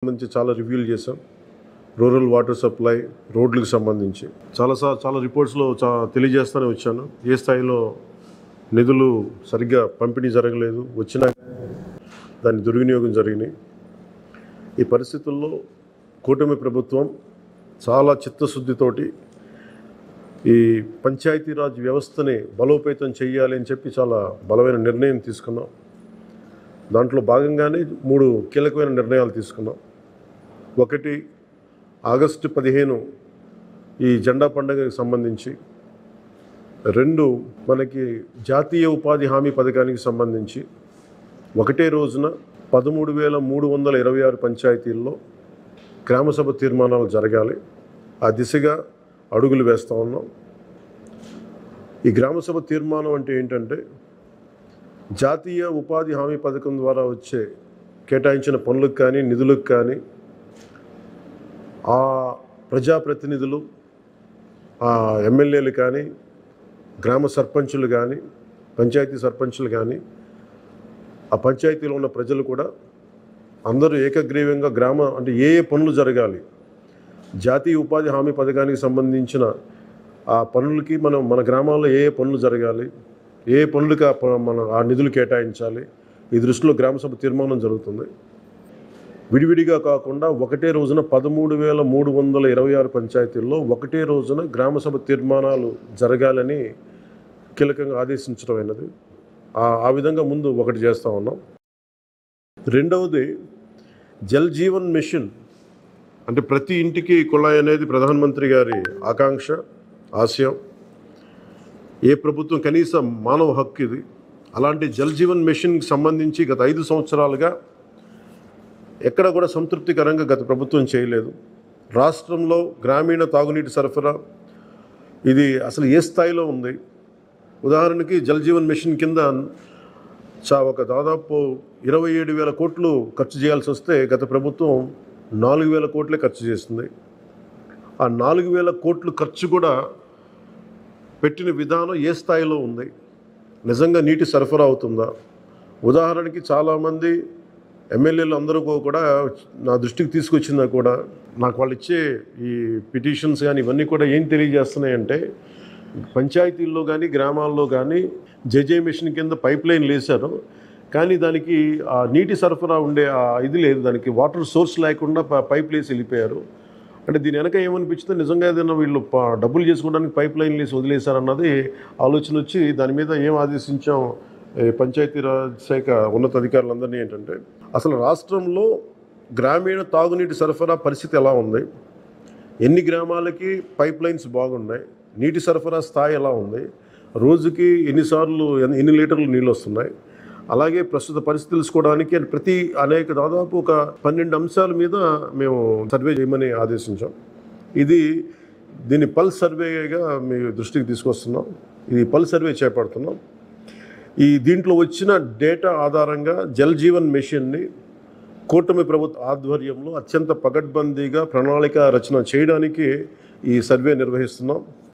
సంబంధించి చాలా రివ్యూలు చేసాం. రూరల్ వాటర్ సప్లై, రోడ్లకు సంబంధించి చాలా రిపోర్ట్స్లో తెలియజేస్తూనే వచ్చాను. ఏ స్థాయిలో నిధులు సరిగ్గా పంపిణీ జరగలేదు, వచ్చినా దాని దుర్వినియోగం జరిగినాయి. ఈ పరిస్థితుల్లో కూటమి ప్రభుత్వం చాలా చిత్తశుద్ధితోటి ఈ పంచాయతీరాజ్ వ్యవస్థని బలోపేతం చేయాలి అని చెప్పి చాలా బలమైన నిర్ణయం తీసుకున్నాం. దాంట్లో భాగంగానే 3 కీలకమైన నిర్ణయాలు తీసుకున్నాం. ఒకటి, ఆగస్టు 15 ఈ జెండా పండుగకి సంబంధించి. 2, మనకి జాతీయ ఉపాధి హామీ పథకానికి సంబంధించి ఒకటే రోజున 13,326 పంచాయతీల్లో గ్రామసభ తీర్మానాలు జరగాలి. ఆ దిశగా అడుగులు వేస్తూ ఉన్నాం. ఈ గ్రామసభ తీర్మానం అంటే ఏంటంటే, జాతీయ ఉపాధి హామీ పథకం ద్వారా వచ్చే కేటాయించిన పనులకు కానీ నిధులకు కానీ ఆ ప్రజాప్రతినిధులు, ఆ ఎమ్మెల్యేలు కానీ, గ్రామ సర్పంచులు కానీ, పంచాయతీ సర్పంచులు కానీ, ఆ పంచాయతీలో ఉన్న ప్రజలు కూడా అందరూ ఏకగ్రీవంగా అంటే ఏ పనులు జరగాలి, జాతీయ ఉపాధి హామీ పథకానికి సంబంధించిన ఆ పనులకి మన గ్రామాల్లో ఏ పనులు జరగాలి, ఏ పనులకి ఆ నిధులు కేటాయించాలి, ఈ దృష్టిలో గ్రామసభ తీర్మానం జరుగుతుంది. విడివిడిగా కాకుండా ఒకటే రోజున 13,326 పంచాయతీల్లో ఒకటే రోజున గ్రామసభ తీర్మానాలు జరగాలని కీలకంగా ఆదేశించడం అయినది. ఆ విధంగా ముందు ఒకటి చేస్తూ ఉన్నాం. రెండవది, జల్ జీవన్ మిషన్. అంటే ప్రతి ఇంటికి కుళాయి అనేది ప్రధానమంత్రి గారి ఆకాంక్ష, ఆశయం. ఏ ప్రభుత్వం కనీసం మానవ హక్కు ఇది. అలాంటి జల్ జీవన్ మిషన్కి సంబంధించి గత 5 సంవత్సరాలుగా ఎక్కడ కూడా సంతృప్తికరంగా గత ప్రభుత్వం చేయలేదు. రాష్ట్రంలో గ్రామీణ తాగునీటి సరఫరా ఇది అసలు ఏ స్థాయిలో ఉంది? ఉదాహరణకి జల్ జీవన్ మిషన్ కింద ఒక దాదాపు 27,000 కోట్లు ఖర్చు చేయాల్సి వస్తే గత ప్రభుత్వం 4,000 కోట్లే ఖర్చు చేస్తుంది. ఆ 4,000 కోట్లు ఖర్చు కూడా పెట్టిన విధానం ఏ స్థాయిలో ఉంది? నిజంగా నీటి సరఫరా అవుతుందా? ఉదాహరణకి చాలామంది ఎమ్మెల్యేలు అందరూ కూడా నా దృష్టికి తీసుకొచ్చినా కూడా నాకు వాళ్ళు ఇచ్చే ఈ పిటిషన్స్ కానీ ఇవన్నీ కూడా ఏం తెలియజేస్తున్నాయంటే, పంచాయతీల్లో కానీ గ్రామాల్లో కానీ జేజే మిషన్ కింద పైప్ లైన్లు వేశారు, కానీ దానికి ఆ నీటి సరఫరా ఉండే ఇది లేదు. దానికి వాటర్ సోర్స్ లేకుండా పైప్ వేసి వెళ్ళిపోయారు. అంటే దీని వెనక ఏమనిపించిందో, నిజంగా ఏదైనా వీళ్ళు డబ్బులు చేసుకోవడానికి పైప్ లైన్లు వేసి వదిలేశారన్నది ఆలోచన వచ్చి దాని మీద ఏం ఆదేశించాం పంచాయతీరాజ్ శాఖ ఉన్నతాధికారులందరినీ ఏంటంటే, అసలు రాష్ట్రంలో గ్రామీణ తాగునీటి సరఫరా పరిస్థితి ఎలా ఉంది, ఎన్ని గ్రామాలకి పైప్ లైన్స్ బాగున్నాయి, నీటి సరఫరా స్థాయి ఎలా ఉంది, రోజుకి ఎన్ని లీటర్లు నీళ్ళు వస్తున్నాయి, అలాగే ప్రస్తుత పరిస్థితి తెలుసుకోవడానికి దాదాపు ఒక 12 అంశాల మీద మేము సర్వే చేయమని ఆదేశించాం. దీన్ని పల్స్ సర్వేగా మీ దృష్టికి తీసుకొస్తున్నాం. ఇది పల్స్ సర్వే చేపడుతున్నాం. దీంట్లో వచ్చిన డేటా ఆధారంగా జల్ జీవన్ మిషన్ని కూటమి ప్రభుత్వ ఆధ్వర్యంలో అత్యంత పకడ్బందీగా ప్రణాళిక రచన చేయడానికి ఈ సర్వే నిర్వహిస్తున్నాం.